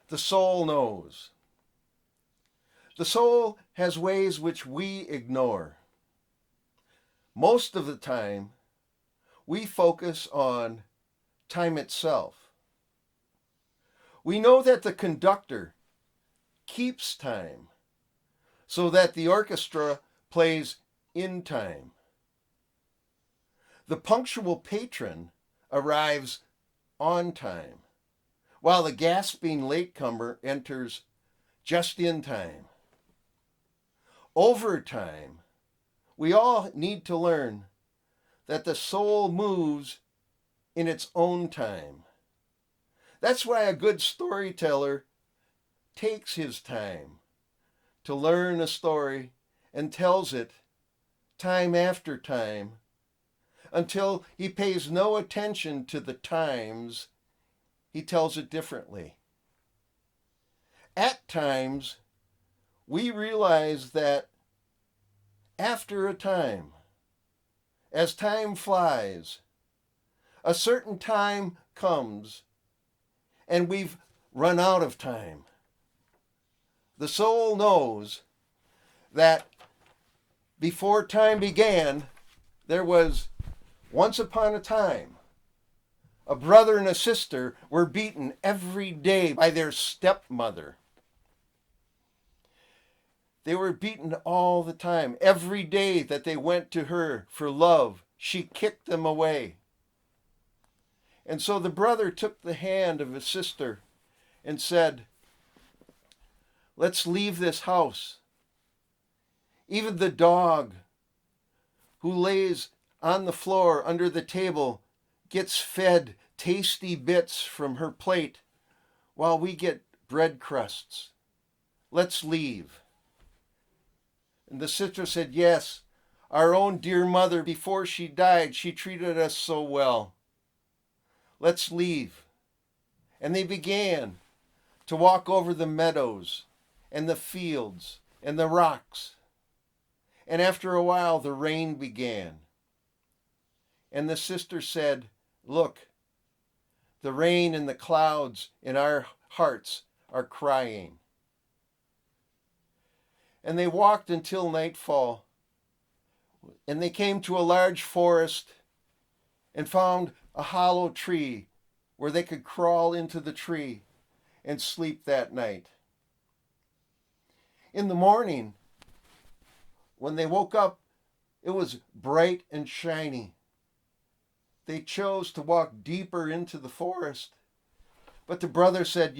The soul knows. The soul has ways which we ignore. Most of the time, we focus on time itself. We know that the conductor keeps time so that the orchestra plays in time. The punctual patron arrives on time, while the gasping latecomer enters just in time. Over time, we all need to learn that the soul moves in its own time. That's why a good storyteller takes his time to learn a story and tells it time after time until he pays no attention to the times he tells it differently. At times, we realize that after a time, as time flies, a certain time comes and we've run out of time. The soul knows that before time began, there was once upon a time a brother and a sister were beaten every day by their stepmother. They were beaten all the time. Every day that they went to her for love, she kicked them away. And so the brother took the hand of his sister and said, "Let's leave this house." Even the dog who lays on the floor under the table gets fed tasty bits from her plate while we get bread crusts. Let's leave. And the sister said, "Yes, our own dear mother, before she died, she treated us so well. Let's leave." And they began to walk over the meadows and the fields and the rocks. And after a while, the rain began. And the sister said, "Look, the rain and the clouds in our hearts are crying." And they walked until nightfall. And they came to a large forest and found a hollow tree where they could crawl into the tree and sleep that night. In the morning, when they woke up, it was bright and shiny. They chose to walk deeper into the forest. But the brother said,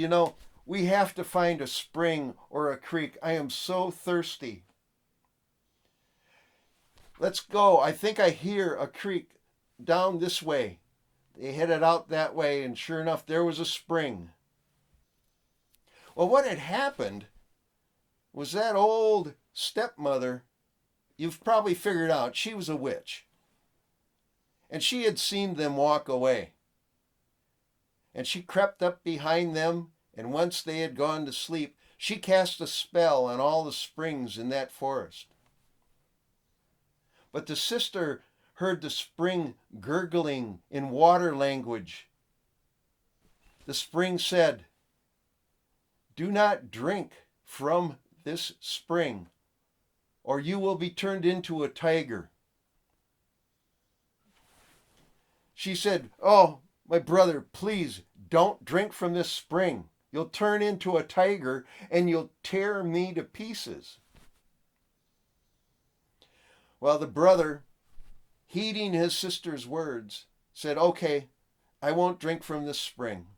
"We have to find a spring or a creek. I am so thirsty. Let's go. I think I hear a creek down this way." They headed out that way, and sure enough, there was a spring. Well, what had happened was that old stepmother, you've probably figured out, she was a witch. And she had seen them walk away. And she crept up behind them, and once they had gone to sleep, she cast a spell on all the springs in that forest. But the sister heard the spring gurgling in water language. The spring said, "Do not drink from this spring, or you will be turned into a tiger." She said, "Oh, my brother, please don't drink from this spring. You'll turn into a tiger and you'll tear me to pieces." Well, the brother, heeding his sister's words, said, "Okay, I won't drink from this spring.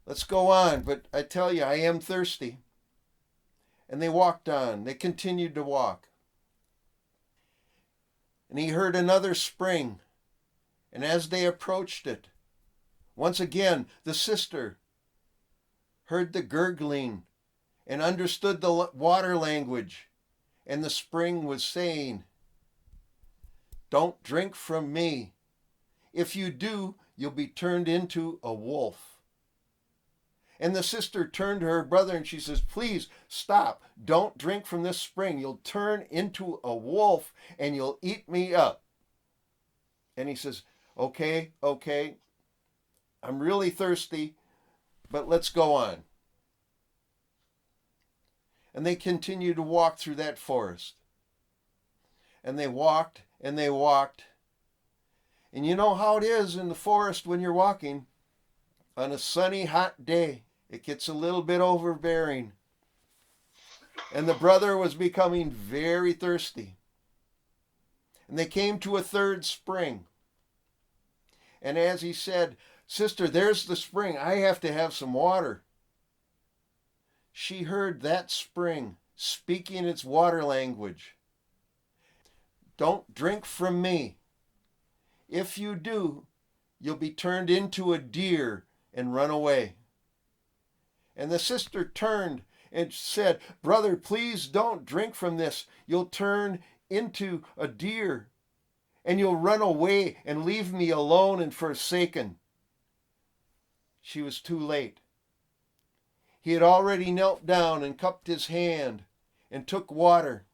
Let's go on, but I tell you, I am thirsty." And they walked on. They continued to walk. And he heard another spring. And as they approached it, once again, the sister heard the gurgling and understood the water language. And the spring was saying, "Don't drink from me. If you do, you'll be turned into a wolf." And the sister turned to her brother and she says, "Please stop. Don't drink from this spring. You'll turn into a wolf and you'll eat me up." And he says, okay, I'm really thirsty. But let's go on. And they continued to walk through that forest. And they walked and they walked. And you know how it is in the forest when you're walking. On a sunny, hot day, it gets a little bit overbearing. And the brother was becoming very thirsty. And they came to a third spring. And as he said, "Sister, there's the spring. I have to have some water." She heard that spring speaking its water language. "Don't drink from me. If you do, you'll be turned into a deer and run away." And the sister turned and said, "Brother, please don't drink from this. You'll turn into a deer and you'll run away and leave me alone and forsaken." She was too late. He had already knelt down and cupped his hand and took water.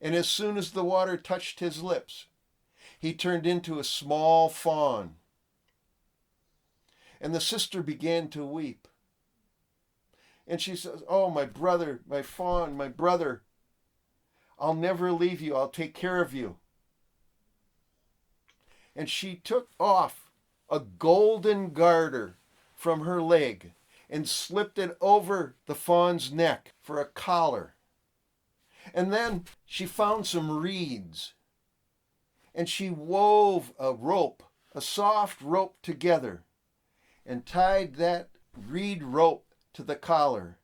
And as soon as the water touched his lips, he turned into a small fawn. And the sister began to weep. And she says, "Oh, my brother, my fawn, my brother, I'll never leave you. I'll take care of you." And she took off a golden garter from her leg and slipped it over the fawn's neck for a collar. And then she found some reeds, and she wove a rope, a soft rope together, and tied that reed rope to the collar.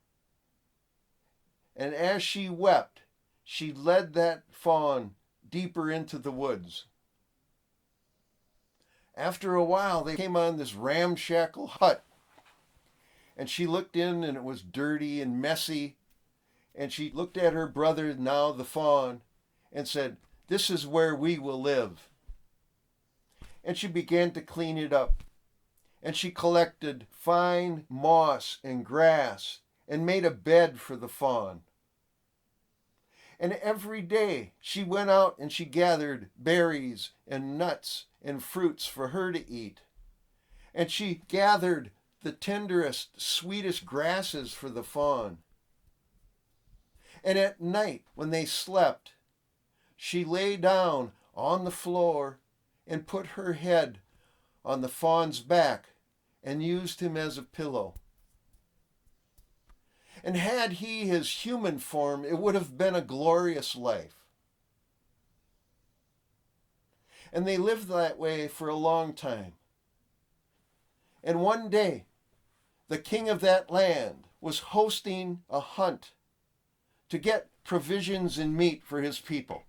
And as she wept, she led that fawn deeper into the woods. After a while, they came on this ramshackle hut. And she looked in, and it was dirty and messy. And she looked at her brother, now the fawn, and said, "This is where we will live." And she began to clean it up. And she collected fine moss and grass and made a bed for the fawn. And every day she went out and she gathered berries and nuts and fruits for her to eat. And she gathered the tenderest, sweetest grasses for the fawn. And at night, when they slept, she lay down on the floor and put her head on the fawn's back and used him as a pillow. And had he his human form, it would have been a glorious life. And they lived that way for a long time. And one day, the king of that land was hosting a hunt to get provisions and meat for his people.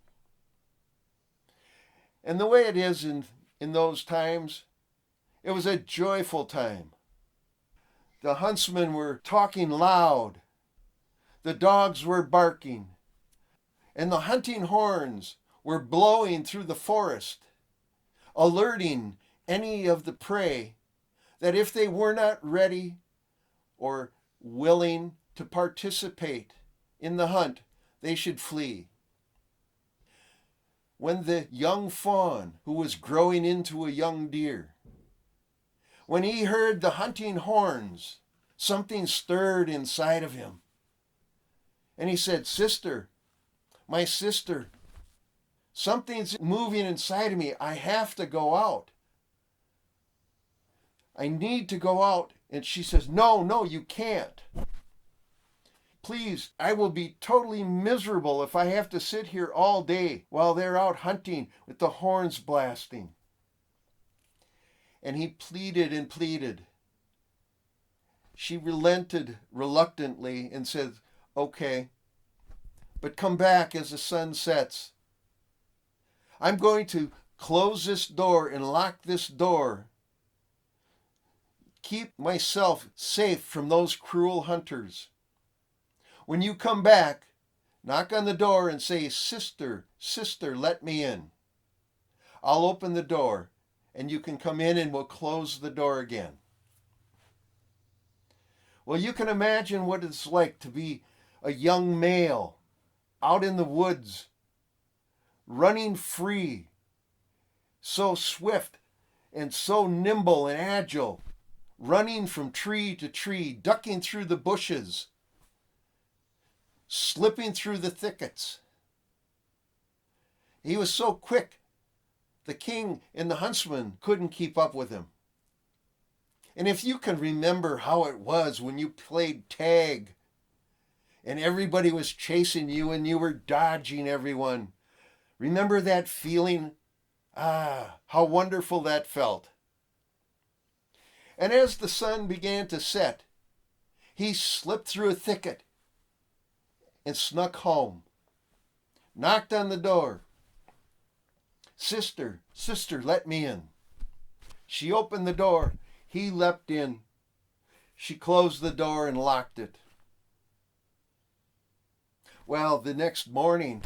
And the way it is in those times, it was a joyful time. The huntsmen were talking loud. The dogs were barking. And the hunting horns were blowing through the forest, alerting any of the prey that if they were not ready or willing to participate in the hunt, they should flee. When the young fawn, who was growing into a young deer, when he heard the hunting horns, something stirred inside of him. And he said, "Sister, my sister, something's moving inside of me. I have to go out. I need to go out." And she says, No, you can't. Please, I will be totally miserable if I have to sit here all day while they're out hunting with the horns blasting. And he pleaded and pleaded. She relented reluctantly and said, "Okay, but come back as the sun sets. I'm going to close this door and lock this door. Keep myself safe from those cruel hunters. When you come back, knock on the door and say, 'Sister, sister, let me in.' I'll open the door and you can come in and we'll close the door again." Well, you can imagine what it's like to be a young male out in the woods, running free, so swift and so nimble and agile, running from tree to tree, ducking through the bushes, slipping through the thickets. He was so quick, the king and the huntsman couldn't keep up with him. And if you can remember how it was when you played tag and everybody was chasing you and you were dodging everyone, remember that feeling? Ah, how wonderful that felt. And as the sun began to set, he slipped through a thicket and snuck home, knocked on the door. Sister, sister, let me in. She opened the door. He leapt in. She closed the door and locked it. Well, the next morning,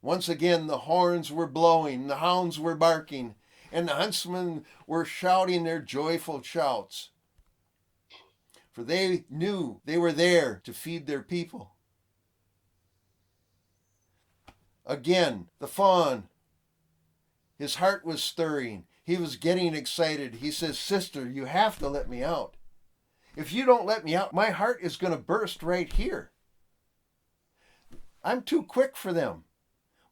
once again the horns were blowing, the hounds were barking, and the huntsmen were shouting their joyful shouts. For they knew they were there to feed their people. Again, the fawn, his heart was stirring. He was getting excited. He says, sister, you have to let me out. If you don't let me out, my heart is going to burst right here. I'm too quick for them.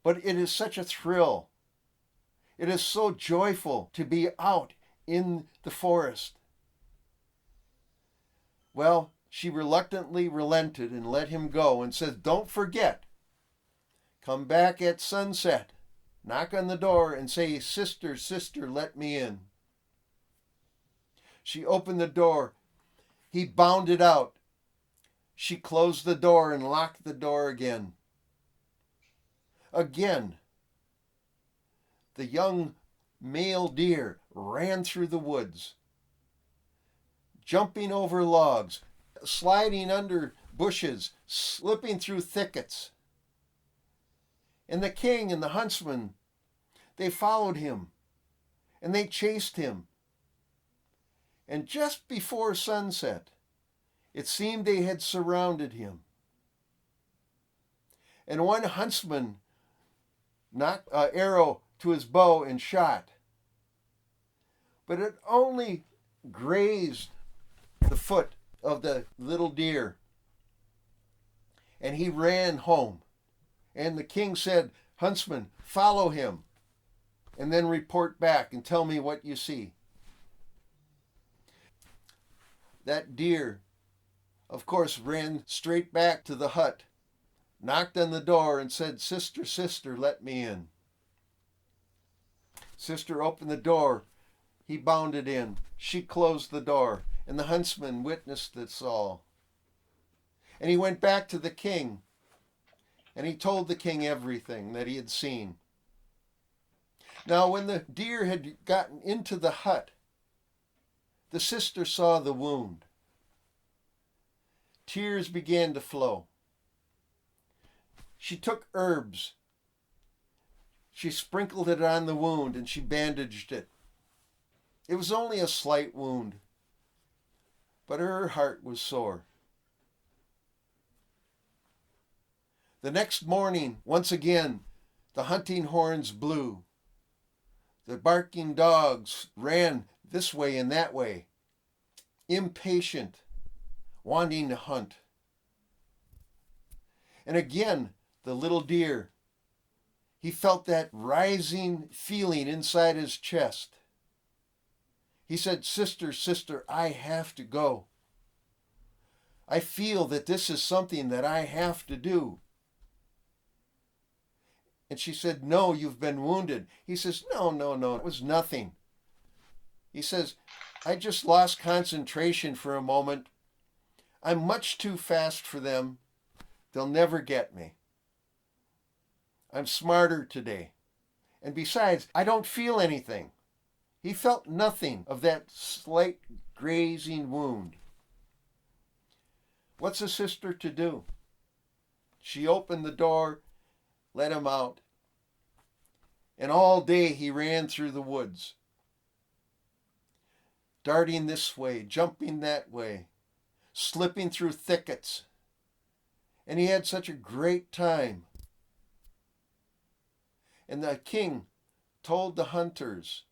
But it is such a thrill. It is so joyful to be out in the forest. Well, she reluctantly relented and let him go and said, don't forget, come back at sunset. Knock on the door and say, sister, sister, let me in. She opened the door. He bounded out. She closed the door and locked the door again. Again, the young male deer ran through the woods, jumping over logs, sliding under bushes, slipping through thickets. And the king and the huntsman, they followed him, and they chased him. And just before sunset, it seemed they had surrounded him. And one huntsman knocked an arrow to his bow and shot. But it only grazed the foot of the little deer. And he ran home. And the king said, huntsman, follow him, and then report back and tell me what you see. That deer, of course, ran straight back to the hut, knocked on the door and said, sister, sister, let me in. Sister opened the door. He bounded in. She closed the door, and the huntsman witnessed this all. And he went back to the king, and he told the king everything that he had seen. Now, when the deer had gotten into the hut, the sister saw the wound. Tears began to flow. She took herbs. She sprinkled it on the wound and she bandaged it. It was only a slight wound, but her heart was sore. The next morning, once again, the hunting horns blew. The barking dogs ran this way and that way, impatient, wanting to hunt. And again, the little deer, he felt that rising feeling inside his chest. He said, sister, sister, I have to go. I feel that this is something that I have to do. And she said, no, you've been wounded. He says, no, it was nothing. He says, I just lost concentration for a moment. I'm much too fast for them. They'll never get me. I'm smarter today. And besides, I don't feel anything. He felt nothing of that slight grazing wound. What's a sister to do? She opened the door, let him out, and all day he ran through the woods, darting this way, jumping that way, slipping through thickets, and he had such a great time. And the king told the hunters,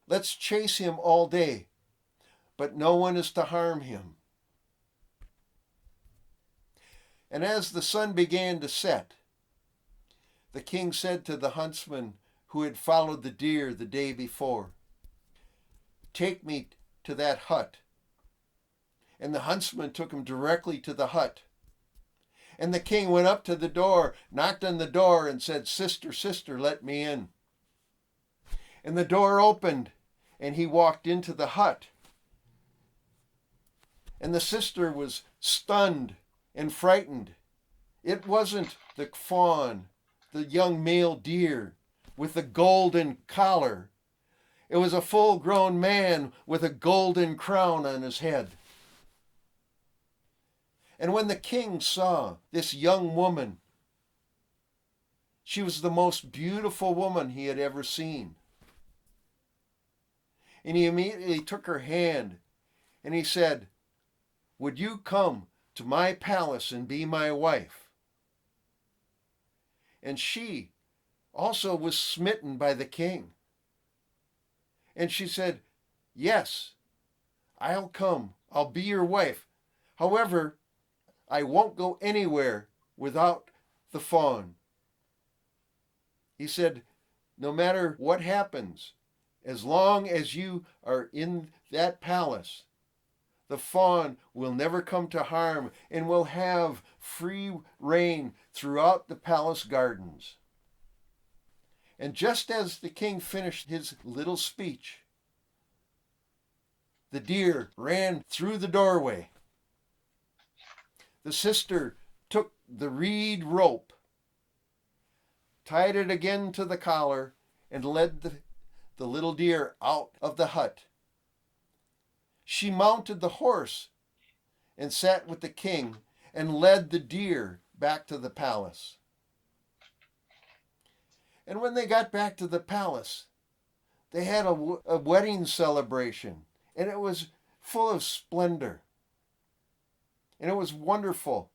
let's chase him all day, but no one is to harm him. And as the sun began to set, the king said to the huntsman who had followed the deer the day before, "Take me to that hut." And the huntsman took him directly to the hut. And the king went up to the door, knocked on the door, and said, "Sister, sister, let me in." And the door opened, and he walked into the hut. And the sister was stunned and frightened. It wasn't the fawn, the young male deer with the golden collar. It was a full-grown man with a golden crown on his head. And when the king saw this young woman, she was the most beautiful woman he had ever seen. And he immediately took her hand and he said, "Would you come to my palace and be my wife?" And she also was smitten by the king. And she said, "Yes, I'll come. I'll be your wife. However, I won't go anywhere without the fawn." He said, "No matter what happens, as long as you are in that palace, the fawn will never come to harm and will have free reign throughout the palace gardens." And just as the king finished his little speech, the deer ran through the doorway. The sister took the reed rope, tied it again to the collar, and led the little deer out of the hut. She mounted the horse and sat with the king and led the deer back to the palace. And when they got back to the palace, they had a wedding celebration, and it was full of splendor. And it was wonderful.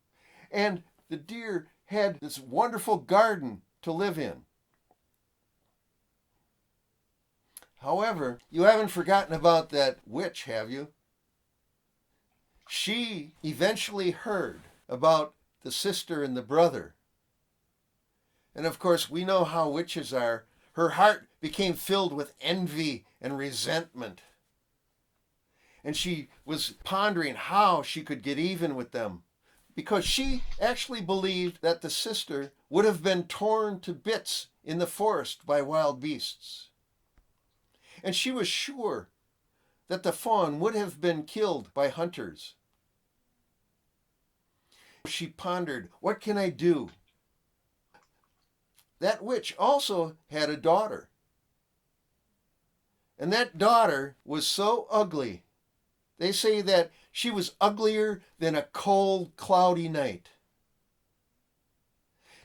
And the deer had this wonderful garden to live in. However, you haven't forgotten about that witch, have you? She eventually heard about the sister and the brother. And of course, we know how witches are. Her heart became filled with envy and resentment. And she was pondering how she could get even with them, because she actually believed that the sister would have been torn to bits in the forest by wild beasts. And she was sure that the fawn would have been killed by hunters. She pondered, what can I do? That witch also had a daughter. And that daughter was so ugly. They say that she was uglier than a cold, cloudy night.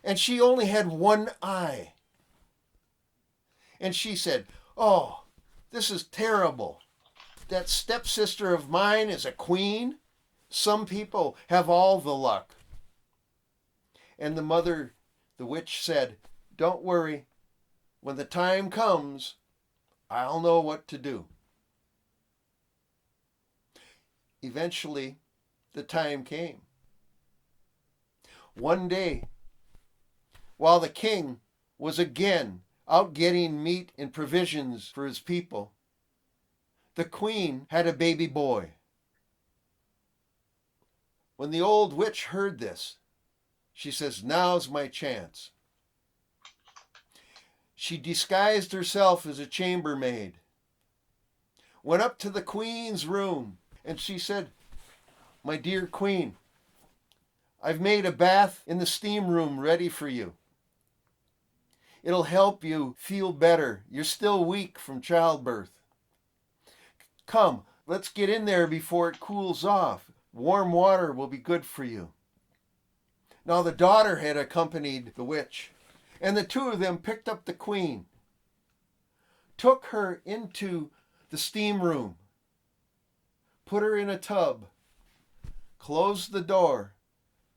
And she only had one eye. And she said, "Oh, this is terrible. That stepsister of mine is a queen. Some people have all the luck." And the mother, the witch, said, "Don't worry. When the time comes, I'll know what to do." Eventually, the time came. One day, while the king was again out getting meat and provisions for his people, the queen had a baby boy. When the old witch heard this, she says, "Now's my chance." She disguised herself as a chambermaid, went up to the queen's room, and she said, "My dear queen, I've made a bath in the steam room ready for you. It'll help you feel better. You're still weak from childbirth. Come, let's get in there before it cools off. Warm water will be good for you." Now the daughter had accompanied the witch, and the two of them picked up the queen, took her into the steam room, put her in a tub, closed the door,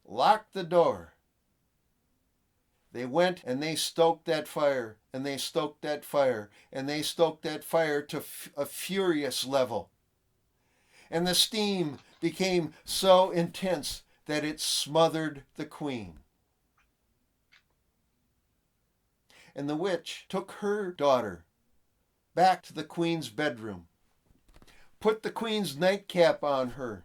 locked the door. They went and they stoked that fire, and they stoked that fire, and they stoked that fire to a furious level. and the steam became so intense that it smothered the queen. And the witch took her daughter back to the queen's bedroom, put the queen's nightcap on her,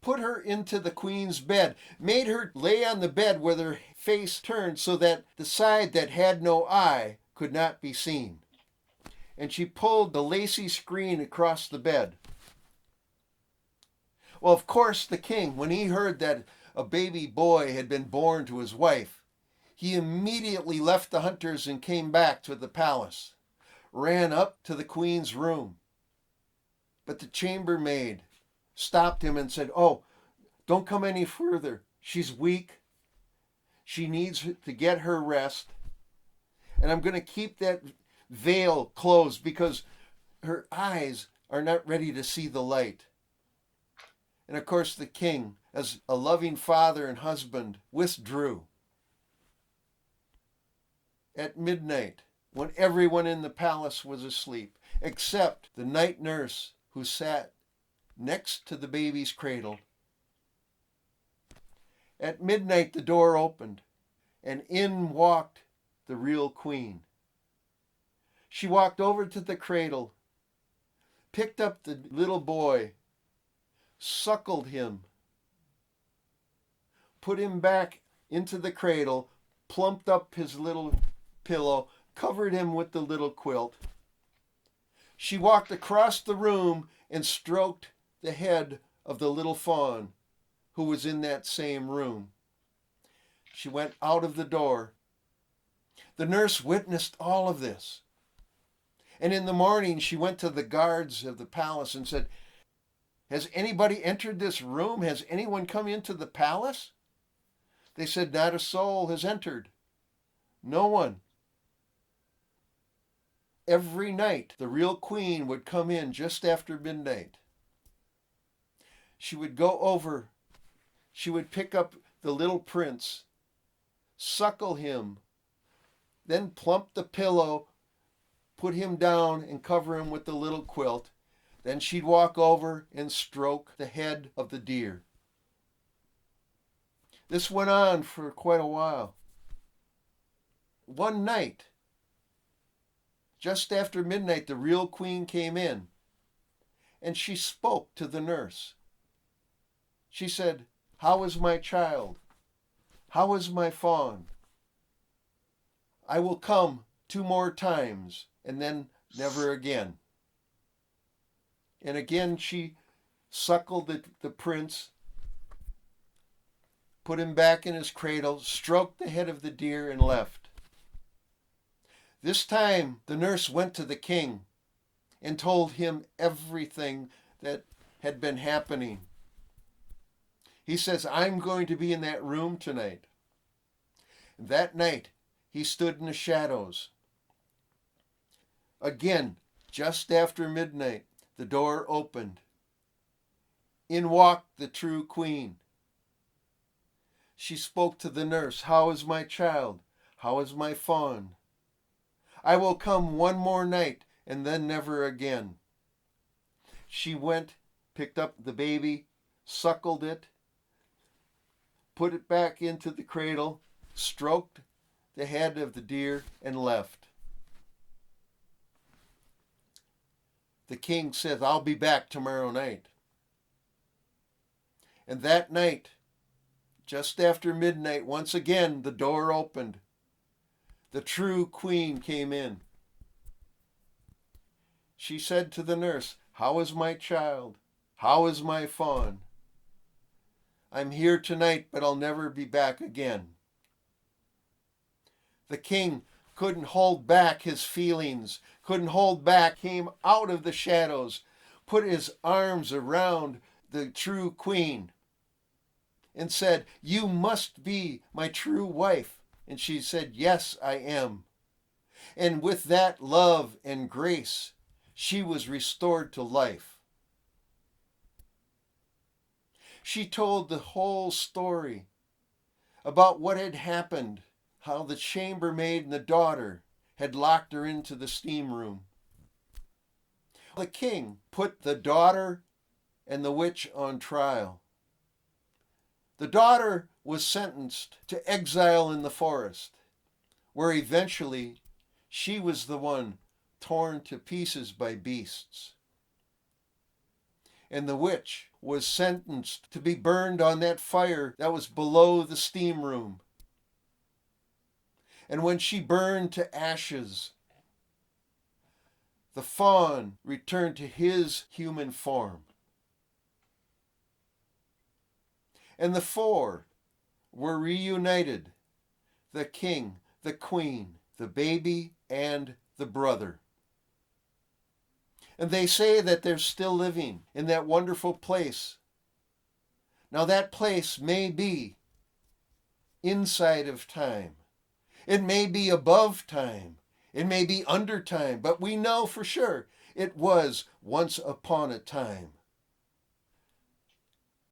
put her into the queen's bed, made her lay on the bed with her face turned so that the side that had no eye could not be seen. And she pulled the lacy screen across the bed. Well, of course, the king, when he heard that a baby boy had been born to his wife, he immediately left the hunters and came back to the palace, ran up to the queen's room. But the chambermaid stopped him and said, "Oh, don't come any further. She's weak. She needs to get her rest. And I'm going to keep that veil closed because her eyes are not ready to see the light." And of course, the king, as a loving father and husband, withdrew. At midnight, when everyone in the palace was asleep, except the night nurse who sat next to the baby's cradle. At midnight, the door opened, and in walked the real queen. She walked over to the cradle, picked up the little boy, suckled him, put him back into the cradle, plumped up his little pillow, covered him with the little quilt. She walked across the room and stroked the head of the little fawn who was in that same room. She went out of the door. The nurse witnessed all of this. And in the morning, she went to the guards of the palace and said, "Has anybody entered this room? Has anyone come into the palace?" They said, "Not a soul has entered. No one." Every night, the real queen would come in just after midnight. She would go over. She would pick up the little prince, suckle him, then plump the pillow, put him down and cover him with the little quilt. Then she'd walk over and stroke the head of the deer. This went on for quite a while. One night, just after midnight, the real queen came in, and she spoke to the nurse. She said, "How is my child? How is my fawn? I will come 2 more times, and then never again." And again she suckled the prince, put him back in his cradle, stroked the head of the deer, and left. This time the nurse went to the king and told him everything that had been happening. He says, "I'm going to be in that room tonight." That night he stood in the shadows. Again, just after midnight, the door opened. In walked the true queen. She spoke to the nurse, "How is my child? How is my fawn? I will come 1 more night and then never again." She went, picked up the baby, suckled it, put it back into the cradle, stroked the head of the deer, and left. The king says, "I'll be back tomorrow night." And that night, just after midnight, once again the door opened. The true queen came in. She said to the nurse, "How is my child? How is my fawn? I'm here tonight, but I'll never be back again." The king couldn't hold back his feelings, couldn't hold back, came out of the shadows, put his arms around the true queen, and said, "You must be my true wife." And she said, "Yes, I am." And with that love and grace, she was restored to life. She told the whole story about what had happened, how the chambermaid and the daughter had locked her into the steam room. The king put the daughter and the witch on trial. The daughter was sentenced to exile in the forest, where eventually she was the one torn to pieces by beasts. And the witch was sentenced to be burned on that fire that was below the steam room. And when she burned to ashes, the fawn returned to his human form. And the four were reunited: the king, the queen, the baby, and the brother. And they say that they're still living in that wonderful place. Now that place may be inside of time. It may be above time. It may be under time. But we know for sure it was once upon a time.